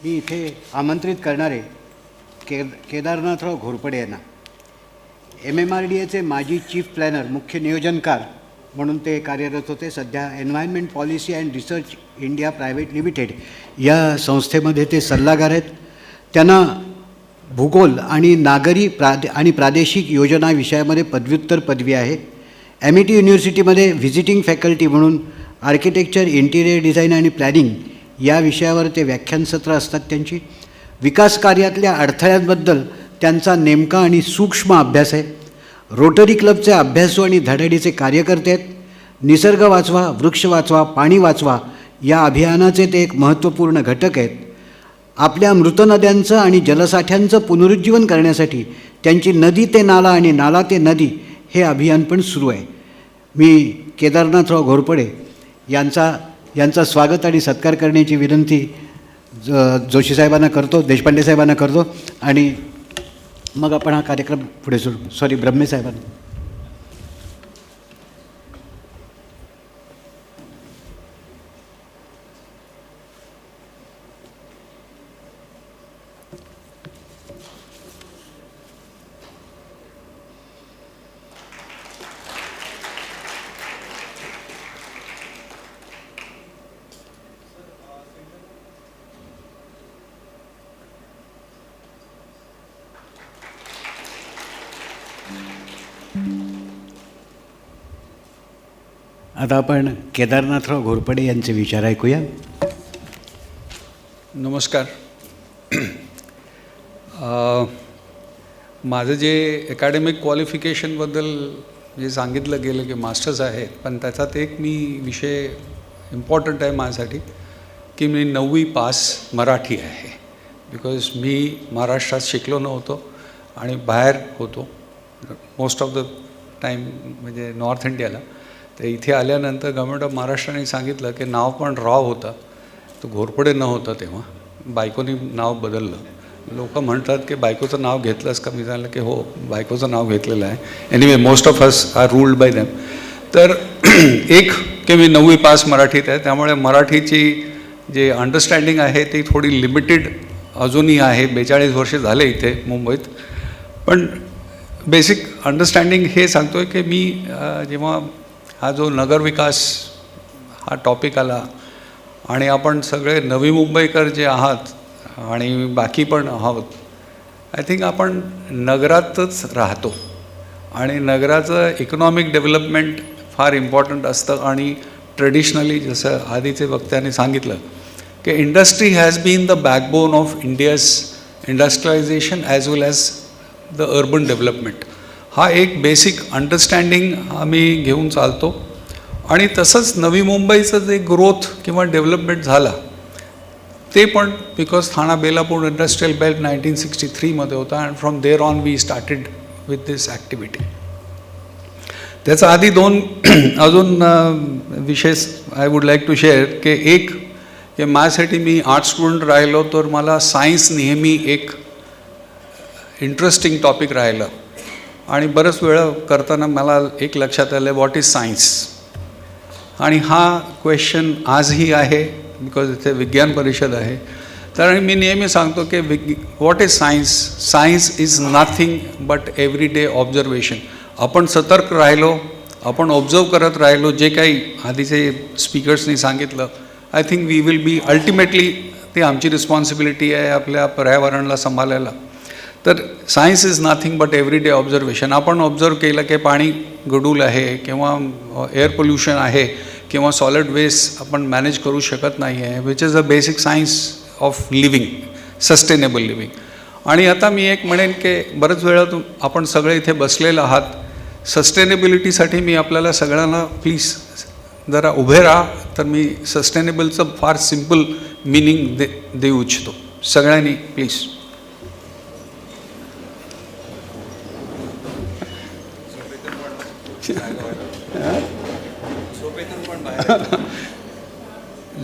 मी इथे आमंत्रित करणारे केदारनाथराव घोरपडे यांना MMRDAचे माजी चीफ प्लॅनर, मुख्य नियोजनकार म्हणून ते कार्यरत होते. सध्या environment policy and research India private limited या संस्थेमध्ये ते सल्लागार आहेत. त्यांना भूगोल आणि नागरी प्रादेशिक योजना विषयामध्ये पदव्युत्तर पदवी आहे. MIT युनिव्हर्सिटीमध्ये व्हिजिटिंग फॅकल्टी म्हणून आर्किटेक्चर, इंटिरियर डिझाईन आणि प्लॅनिंग या विषयावर ते व्याख्यानसत्र असतात. त्यांची विकास कार्यातल्या अडथळ्यांबद्दल त्यांचा नेमका आणि सूक्ष्म अभ्यास आहे. रोटरी क्लबचे अभ्यासू आणि धडाडीचे कार्यकर्ते आहेत. निसर्ग वाचवा, वृक्ष वाचवा, पाणी वाचवा या अभियानाचे ते एक महत्त्वपूर्ण घटक आहेत. आपल्या मृत नद्यांचं आणि जलसाठ्यांचं पुनरुज्जीवन करण्यासाठी त्यांची नदी ते नाला आणि नाला ते नदी हे अभियान पण सुरू आहे. मी केदारनाथराव घोरपडे यांचा स्वागत आणि सत्कार करण्याची विनंती जोशी साहेबांना करतो, देशपांडे साहेबांना करतो आणि मग आपण हा कार्यक्रम पुढे सुरू. ब्रह्मे साहेबांना. आता आपण केदारनाथराव घोरपडे यांचे विचार ऐकूया. नमस्कार. माझं जे अकॅडमिक क्वालिफिकेशनबद्दल जे सांगितलं गेलं की मास्टर्स आहे, पण त्याच्यात एक विषय इम्पॉर्टंट आहे माझ्यासाठी की मी 9वी पास मराठी आहे. बिकॉज मी महाराष्ट्रात शिकलो नव्हतो आणि बाहेर होतो मोस्ट ऑफ द टाईम, म्हणजे नॉर्थ इंडियाला. तर इथे आल्यानंतर गव्हर्मेंट ऑफ महाराष्ट्राने सांगितलं की नाव पण राव होता, तो घोरपडे न होता. तेव्हा बायकोनी नाव बदललं. लोक म्हणतात की बायकोचं नाव घेतलंस का? मी सांगितलं की हो, बायकोचं नाव घेतलेलं आहे. Anyway most of us are ruled by them. तर एक की मी 9वी पास मराठीत आहे, त्यामुळे मराठीची जे अंडरस्टँडिंग आहे ती थोडी लिमिटेड अजूनही आहे. 42 वर्ष झाले इथे मुंबईत. पण बेसिक अंडरस्टँडिंग हे सांगतो आहे की मी जेव्हा हा जो नगरविकास हा टॉपिक आला आणि आपण सगळे नवी मुंबईकर जे आहात आणि बाकी पण आहोत, आय थिंक आपण नगरातच राहतो आणि नगराचं इकॉनॉमिक डेव्हलपमेंट फार इम्पॉर्टंट असतं. आणि ट्रेडिशनली जसं आधीचे वक्त्यांनी सांगितलं की industry has been the backbone of India's industrialisation as well as the urban development. हा एक बेसिक अंडरस्टँडिंग आम्ही घेऊन चालतो. आणि तसंच नवी मुंबईचं जे ग्रोथ किंवा डेव्हलपमेंट झाला ते पण because Thana Belapur industrial belt 1963मध्ये होता. And from there on we started with this activity. त्याचा आधी दोन अजून विषय I would like to share. की एक की माझ्यासाठी मी आर्ट स्टुडंट राहिलो तर मला सायन्स नेहमी एक इंटरेस्टिंग टॉपिक राहिलं. आणि बरंच वेळ करताना मला एक लक्षात आलं, व्हॉट इज सायन्स. आणि हा क्वेश्चन आजही आहे बिकॉज इथे विज्ञान परिषद आहे. तर मी नेहमी सांगतो की what is science. Science is nothing but everyday observation. आपण सतर्क राहिलो, आपण ऑब्झर्व करत राहिलो, जे काही आधीचे स्पीकर्सनी सांगितलं, I think we will be ultimately, ती आमची रिस्पॉन्सिबिलिटी आहे आपल्या पर्यावरणाला सांभाळायला. तर science is nothing but everyday observation. आपण ऑब्झर्व केलं की पाणी गढूळ आहे किंवा एअर पोल्युशन आहे किंवा सॉलिड वेस्ट आपण मॅनेज करू शकत नाही आहे, which is a basic science of living, sustainable living. आणि आता मी एक म्हणेन की बरंच वेळा आपण सगळे इथे बसलेले आहात, सस्टेनेबिलिटीसाठी मी आपल्याला सगळ्यांना प्लीज जरा उभे राहा. तर मी सस्टेनेबलचं फार सिम्पल मिनिंग देऊ इच्छितो. सगळ्यांनी प्लीज.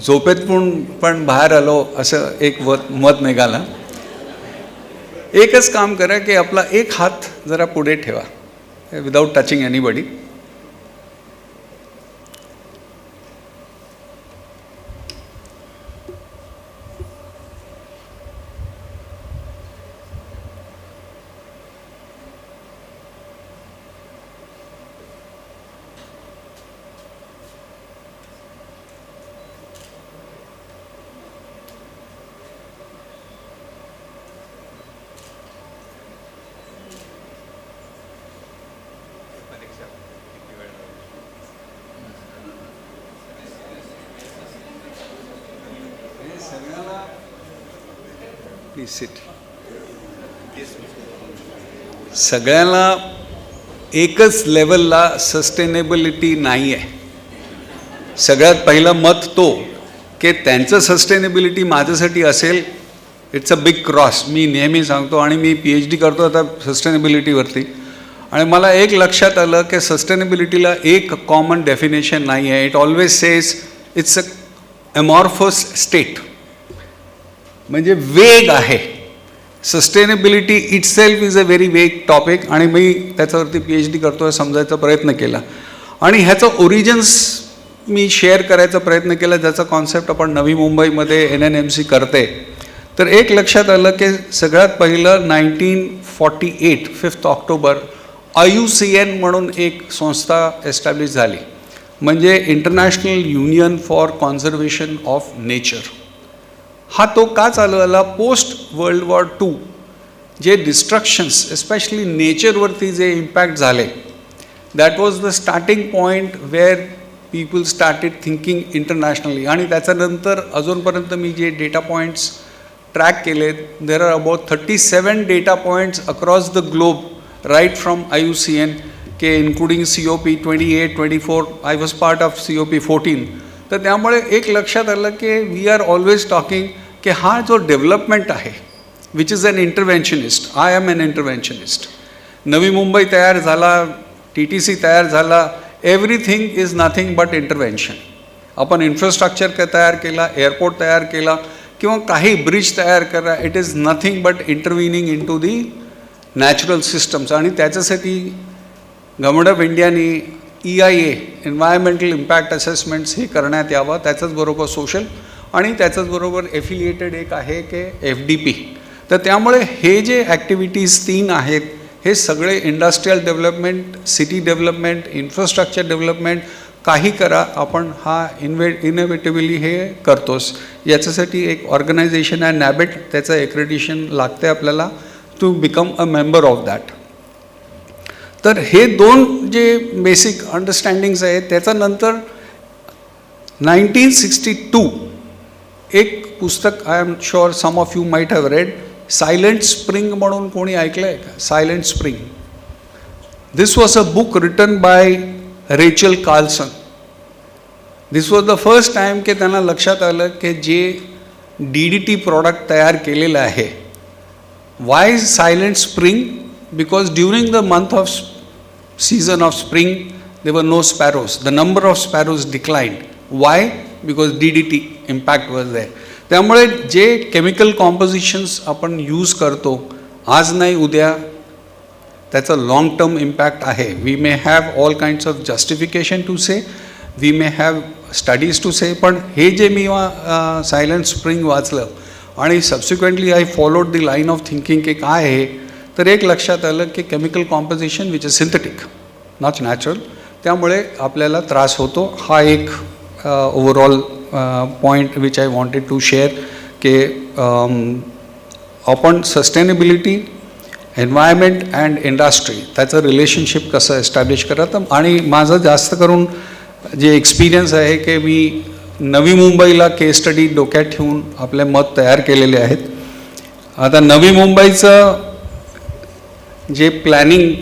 झोपेतून पण बाहेर आलो असं एक मत निघाला. एकच काम करा की आपला एक हात जरा पुढे ठेवा without touching anybody. Please sit. सगळ्यांना एकच लेवलला सस्टेनेबिलिटी नाही आहे. सगळ्यात पहिलं मत तो की त्यांचं सस्टेनेबिलिटी माझ्यासाठी असेल, इट्स अ बिग क्रॉस. मी नेहमी सांगतो आणि मी PhD करतो आता सस्टेनेबिलिटीवरती, आणि मला एक लक्षात आलं की सस्टेनेबिलिटीला एक कॉमन डेफिनेशन नाही आहे. It always says it's a amorphous state, म्हणजे वेग आहे. Sustainability itself is a very वेग टॉपिक, आणि मी त्याच्यावरती PhD करतो आहे, समजायचा प्रयत्न केला. आणि ह्याचं ओरिजिन्स मी शेअर करायचा प्रयत्न केला, ज्याचा कॉन्सेप्ट आपण नवी मुंबईमध्ये NNMC करते. तर एक लक्षात आलं की सगळ्यात पहिलं 1948 5 ऑक्टोबर IUCN म्हणून एक संस्था एस्टॅब्लिश झाली, म्हणजे international union for conservation of nature. हा तो का चालू आला? पोस्ट वर्ल्ड वॉर II जे डिस्ट्रक्शन्स एस्पेशली नेचरवरती जे इम्पॅक्ट झाले, that was the starting point where people started thinking internationally. आणि त्याच्यानंतर अजूनपर्यंत मी जे डेटा पॉईंट्स ट्रॅक केले, there are about 37 data points across the globe, right from IUCN के including COP 28, 24. I was part of COP 14. तर त्यामुळे एक लक्षात आलं की वी आर ऑलवेज टॉकिंग की हा जो डेव्हलपमेंट आहे, which is an interventionist. I am an interventionist. Navi Mumbai तयार झाला, TTC तयार झाला, everything is nothing but intervention. आपण इन्फ्रास्ट्रक्चर तयार केला, एअरपोर्ट तयार केला, किंवा काही ब्रिज तयार करा, it is nothing but intervening into the natural systems. आणि त्याच्यासाठी गव्हर्नमेंट ऑफ इंडियाने EIA एन्व्हायरमेंटल इम्पॅक्ट असेसमेंट्स हे करण्यात यावं. त्याच्याचबरोबर सोशल आणि त्याच्याचबरोबर एफिलिएटेड एक आहे की FDP. तर त्यामुळे हे जे ॲक्टिव्हिटीज 3 आहेत, हे सगळे industrial development, city development, infrastructure development, काही करा, आपण हा इनोव्हेटिव्हली हे करतोस. याच्यासाठी एक ऑर्गनायझेशन आहे NABET, त्याचं एक्रेडिशन लागते आपल्याला to become a member of that. तर हे 2 जे बेसिक अंडरस्टँडिंग्स आहेत. त्याच्यानंतर 1962 एक पुस्तक, I am sure some of you might have read, silent spring म्हणून कोणी ऐकलं आहे का? Silent spring. This was a book written by Rachel Carson. This was the first time की त्यांना लक्षात आलं की जे DDT प्रॉडक्ट तयार केलेलं आहे, Y silent spring? Because during the month of season of spring, there were no sparrows. The number of sparrows declined. Why? Because DDT impact was there. त्यामुळे जे केमिकल कॉम्पोजिशन्स आपण यूज करतो, आज नाही उद्या त्याचा लॉंग टर्म इम्पॅक्ट आहे. We may have all kinds of justification to say, we may have studies to say, पण हे जे मी सायलेंट स्प्रिंग वाचलं आणि subsequently I followed the line of thinking की काय आहे, तर एक लक्षात आलं की chemical composition which is synthetic, not natural, त्यामुळे आपल्याला त्रास होतो. हा एक overall point which I wanted to share की आपण सस्टेनेबिलिटी, एन्व्हायरमेंट अँड इंडस्ट्री त्याचं रिलेशनशिप कसं एस्टॅब्लिश करत. आणि माझं जास्त करून जे एक्सपिरियन्स आहे की मी नवी मुंबईला केस स्टडी डोक्यात ठेवून आपले मत तयार केलेले आहेत. आता नवी मुंबईचं जे प्लॅनिंग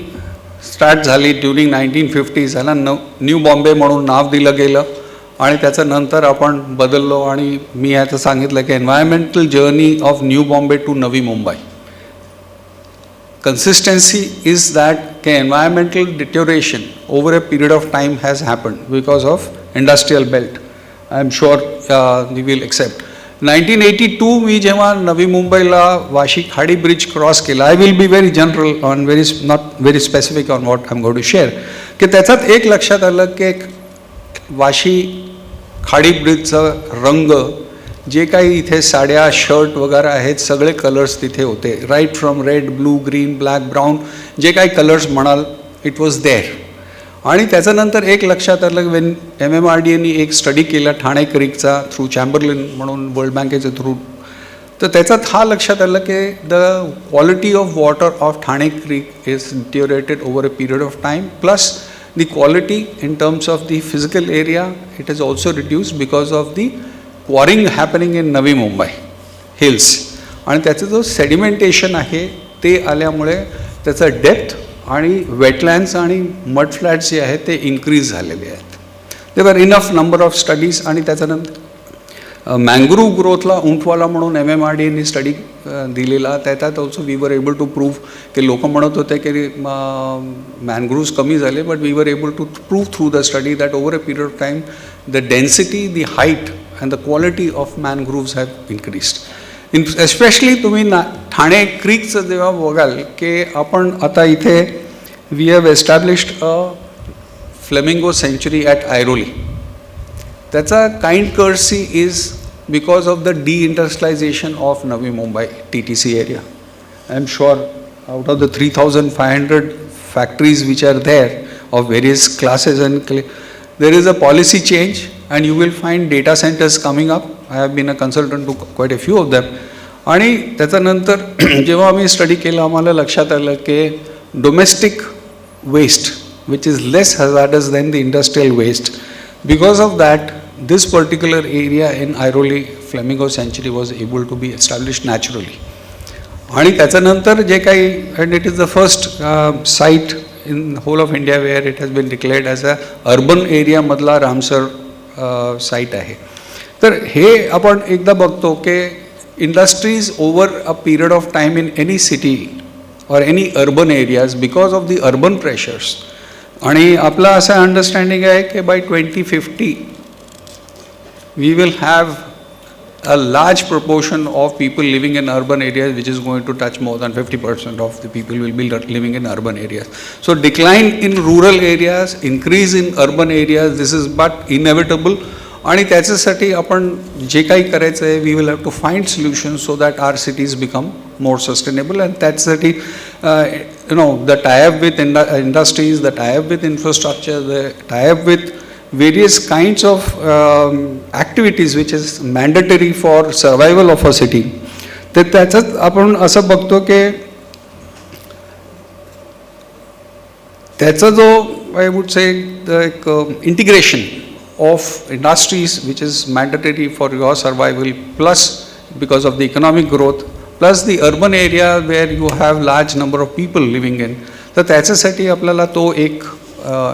स्टार्ट झाली ड्युरिंग 1950s, ह्याला न्यू बॉम्बे म्हणून नाव दिलं गेलं आणि त्याच्यानंतर आपण बदललो. आणि मी ह्याचं सांगितलं की environmental journey of new Bombay to Navi Mumbai. Consistency is that environmental deterioration over a period of time has happened because of industrial belt. I am sure you will accept. 1982 मी जेव्हा नवी मुंबईला वाशी खाडी ब्रिज क्रॉस केला, I will be very general on not very specific on what I am going to share, की त्याच्यात एक लक्षात आलं की वाशी खाडी ब्रिजचं रंग, जे काही इथे साड्या, शर्ट वगैरे आहेत, सगळे कलर्स तिथे होते, right from red, blue, green, black, brown, जे काही कलर्स म्हणाल, इट वॉज देअर. आणि त्याच्यानंतर एक लक्षात आलं की वेन MMRDAने एक स्टडी केला ठाणे क्रीकचा थ्रू चॅम्बरलिन म्हणून वर्ल्ड बँकेच्या थ्रू, तर त्याच्यात हा लक्षात आलं की the quality of water of Thane creek is deteriorated over a period of time, plus the quality in terms of the physical area it is also reduced because of the quarrying happening in Navi Mumbai hills. आणि त्याचं जो sedimentation आहे ते आल्यामुळे त्याचं depth आणि wetlands आणि mud flats जे आहेत ते इन्क्रीज झालेले आहेत. देवर इनफ नंबर ऑफ स्टडीज. आणि त्याच्यानंतर मँग्रोव्ह ग्रोथला उंटवाला म्हणून MMRDAने स्टडी दिलेला, त्याच्यात also we were able to prove की लोक म्हणत होते की मॅनग्रोव्ज कमी झाले, but we were able to prove through the study that over a period of time the density, the height and the quality of mangroves have increased. Especially तुम्ही ठाणे क्रीकचं जेव्हा बघाल की आपण आता इथे we have established a flamingo sanctuary at Airoli. त्याचा kind courtesy is because of the डिइंडस्ट्रियलायझेशन of Navi Mumbai TTC area. I am sure out of the 3,500 factories which are there of various classes and there is a policy change and you will find data centers coming up. I have been a consultant to quite a few of them. आणि त्याच्यानंतर जेव्हा आम्ही study केलं आम्हाला लक्षात आलं की domestic waste which is less hazardous than the industrial waste. Because of that, this particular area in Airoli Flamingo Sanctuary was able to be established naturally. आणि त्याच्यानंतर जे काही, and it is the first site in whole of India where it has been declared as a urban area मधला Ramsar site आहे. तर हे आपण एकदा बघतो की industries over a period of time in any city or any urban areas because of the urban pressures. आणि आपला असं अंडरस्टँडिंग आहे की bye 2050 we will have a large proportion of people living in urban areas which is going to touch more than 50% of the people will be living in urban areas. So decline in rural areas, increase in urban areas, this is but inevitable. आणि त्याच्यासाठी आपण जे काही करायचं आहे we will have to find solutions so that our cities become more sustainable. And त्याच्यासाठी the tie-up with industries, the tie-up with infrastructure, the tie-up with various kinds of activities which is mandatory for survival of a city. तर त्याच्यात आपण असं बघतो की त्याचा जो I would say एक integration of industries which is mandatory for your survival, plus because of the economic growth, plus the urban area where you have large number of people living in. तर त्याच्यासाठी आपल्याला तो एक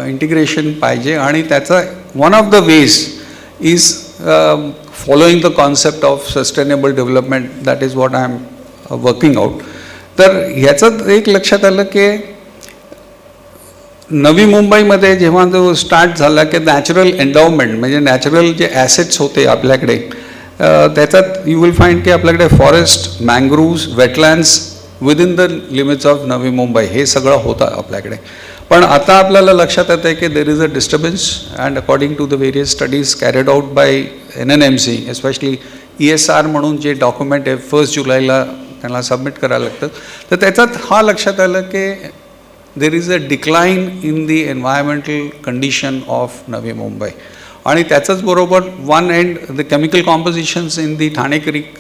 integration पाहिजे. आणि त्याचा one of the ways is following the concept of sustainable development. That is what I am working out. तर ह्याचं एक लक्षात आलं की नवी मुंबईमध्ये जेव्हा जो स्टार्ट झाला की नॅचरल एन्डावमेंट म्हणजे नॅचरल जे ॲसेट्स होते आपल्याकडे, त्याच्यात यू विल फाइंड की आपल्याकडे forest, mangroves, wetlands within the limits of Navi Mumbai हे सगळं होतं आपल्याकडे. पण आता आपल्याला लक्षात येतं आहे की there is a disturbance. And according to the various studies carried out by NNMC, especially ESR म्हणून जे डॉक्युमेंट आहे 1 जुलैला त्यांना सबमिट करायला लागतं. तर त्याच्यात हा लक्षात आलं की there is a decline in the environmental condition of Navi Mumbai. आणि त्याच्याच बरोबर one end the chemical compositions in the Thane Creek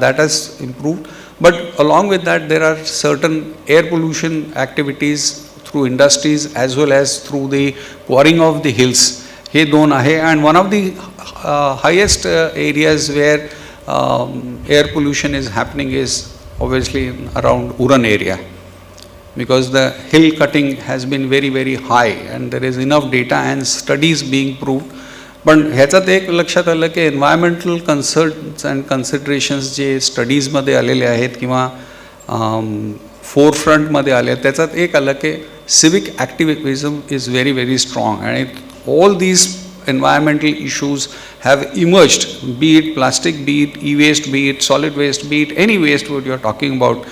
that has improved, but along with that there are certain air pollution activities through industries as well as through the quarrying of the hills. हे दोन आहे. and one of the highest areas where air pollution is happening is obviously around Uran area, because the hill cutting has been very very high and there is enough data and studies being proved. पण ह्याच्यात एक लक्षात आलं की environmental concerns and considerations जे स्टडीजमध्ये आलेले आहेत किंवा फोरफ्रंटमध्ये आले आहेत, त्याच्यात एक आलं की civic activism is very very strong. आणि all these environmental issues have emerged, be it plastic, be it e-waste, be it solid waste, be it any waste what you are talking about.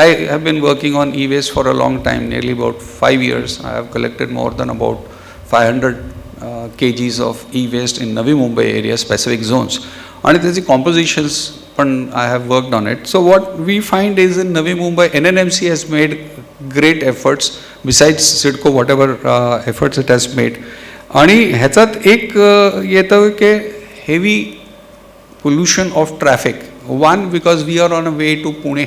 I have been working on e-waste for a long time, nearly about 5 years. I have collected more than about 500 kgs of e-waste in Navi Mumbai area specific zones. And त्याची compositions पण I have worked on it. So what we find is in Navi Mumbai, NNMC has made great efforts besides CIDCO, whatever efforts it has made. आणि ह्याच्यात एक येतं की heavy pollution of traffic. One, because we are on a way to Pune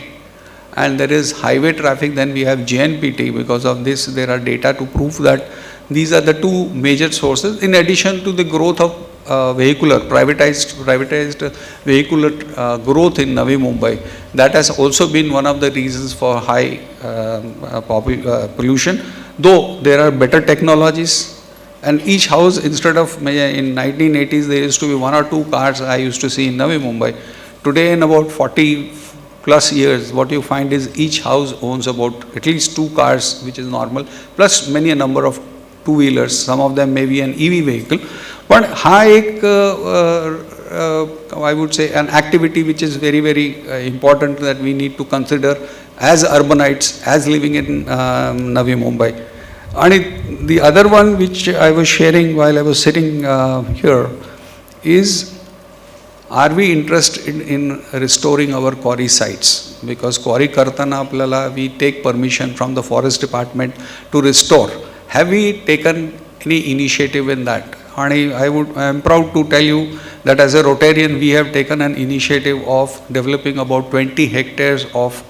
and there is highway traffic, then we have JNPT. Because of this there are data to prove that these are the two major sources, in addition to the growth of privatized vehicular growth in Navi Mumbai, that has also been one of the reasons for high pollution. Though there are better technologies, and each house, instead of in 1980s there used to be 1 or 2 cars I used to see in Navi Mumbai. Today, in about 40 plus years, what you find is each house owns about at least 2 cars, which is normal, plus many a number of 2-wheelers. Some of them may be an EV vehicle. But I would say an activity which is very, very important that we need to consider as urbanites, as living in Navi Mumbai. And the other one which I was sharing while I was sitting here is, are we interested in restoring our quarry sites? Because quarry kartana aplala, we take permission from the forest department to restore. Have we taken any initiative in that? And I am proud to tell you that as a Rotarian, we have taken an initiative of developing about 20 hectares of,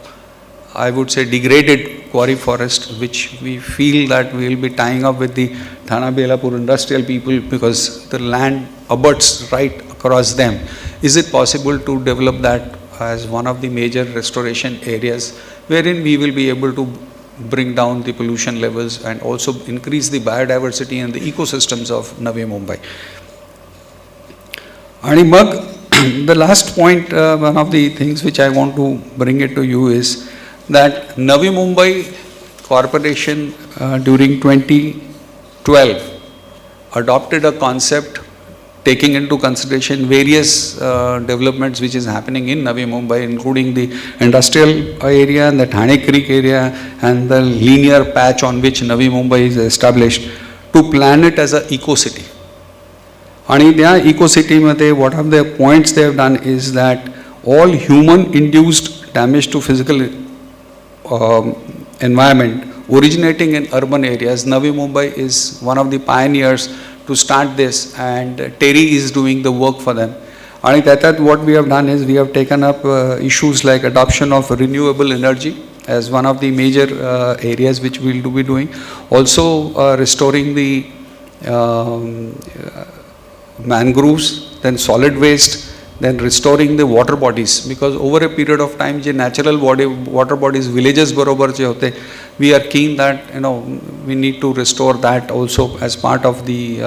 I would say, degraded quarry forest, which we feel that we will be tying up with the Thana Belapur industrial people, because the land abuts right across them. Is it possible to develop that as one of the major restoration areas, wherein we will be able to bring down the pollution levels and also increase the biodiversity and the ecosystems of Navi Mumbai? And the last point, one of the things which I want to bring it to you is that Navi Mumbai Corporation during 2012 adopted a concept taking into consideration various developments which is happening in Navi Mumbai, including the industrial area and the Thane Creek area and the linear patch on which Navi Mumbai is established, to plan it as an eco-city. And in the eco-city, what are the points they have done is that all human-induced damage to physical environment originating in urban areas, Navi Mumbai is one of the pioneers to start this, and TERI is doing the work for them. And that what we have done is we have taken up issues like adoption of renewable energy as one of the major areas which we will be doing. Also restoring the mangroves, then solid waste, then restoring the water bodies, because over a period of time the natural water bodies villages barobar je hote, we are keen that we need to restore that also as part of the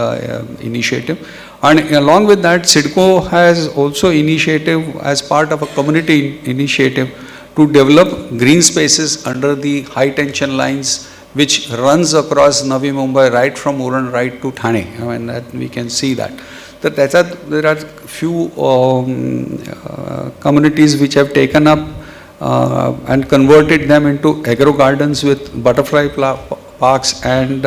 initiative. And along with that, CIDCO has also initiative as part of a community initiative to develop green spaces under the high tension lines which runs across Navi Mumbai right from Uran right to Thane. I mean, that we can see that. There are few communities which have taken up and converted them into agro gardens with butterfly parks and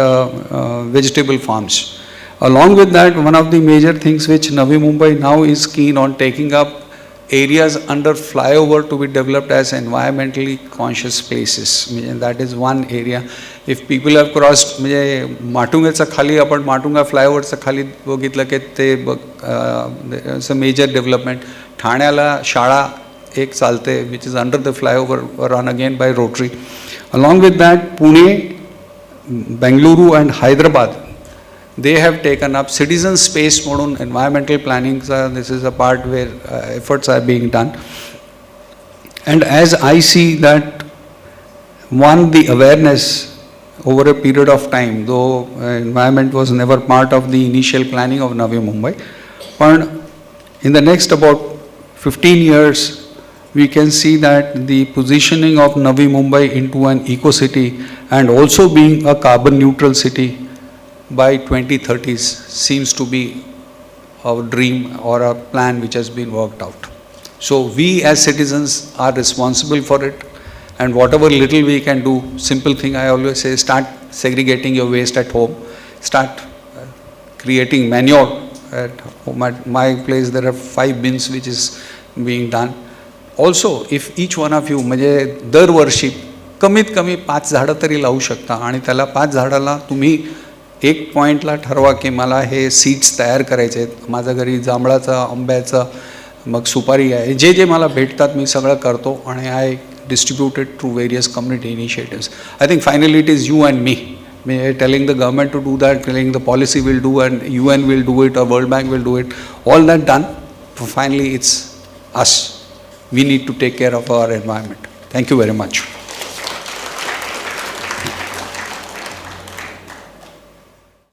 vegetable farms. Along with that, one of the major things which Navi Mumbai now is keen on taking up areas under flyover to be developed as environmentally conscious places. And that is one area. If people have crossed Matungaचा खाली आपण माटुंगा फ्लायओव्हरचा खाली बघितलं की ते it's a major development. ठाण्याला शाळा एक चालते which is under the flyover run again by Rotary. Along with that, Pune, Bengaluru and Hyderabad, they have taken up citizen space modun environmental planning. This is a part where efforts are being done. And as I see that, one, the awareness over a period of time, though environment was never part of the initial planning of Navi Mumbai, but in the next about 15 years, we can see that the positioning of Navi Mumbai into an eco-city and also being a carbon neutral city by 2030s seems to be our dream or a plan which has been worked out. So we as citizens are responsible for it, and whatever little we can do, simple thing I always say, start segregating your waste at home, start creating manure at home. At my place there are 5 bins which is being done. Also, if each one of you म्हणजे दरवर्षी कमीत कमी 5 झाडं तरी लावू शकता, आणि त्याला 5 झाडाला तुम्ही एक पॉईंटला ठरवा की मला हे सीड्स तयार करायचे आहेत, माझ्या घरी जांभळाचं, आंब्याचं, मग सुपारी आहे, जे जे मला भेटतात मी सगळं करतो, आणि I distributed through various community initiatives. I think finally it is you and me telling the government to do that, telling the policy will do and UN will do it or World Bank will do it, all that done, finally it's us. We need to take care of our environment. Thank you very much.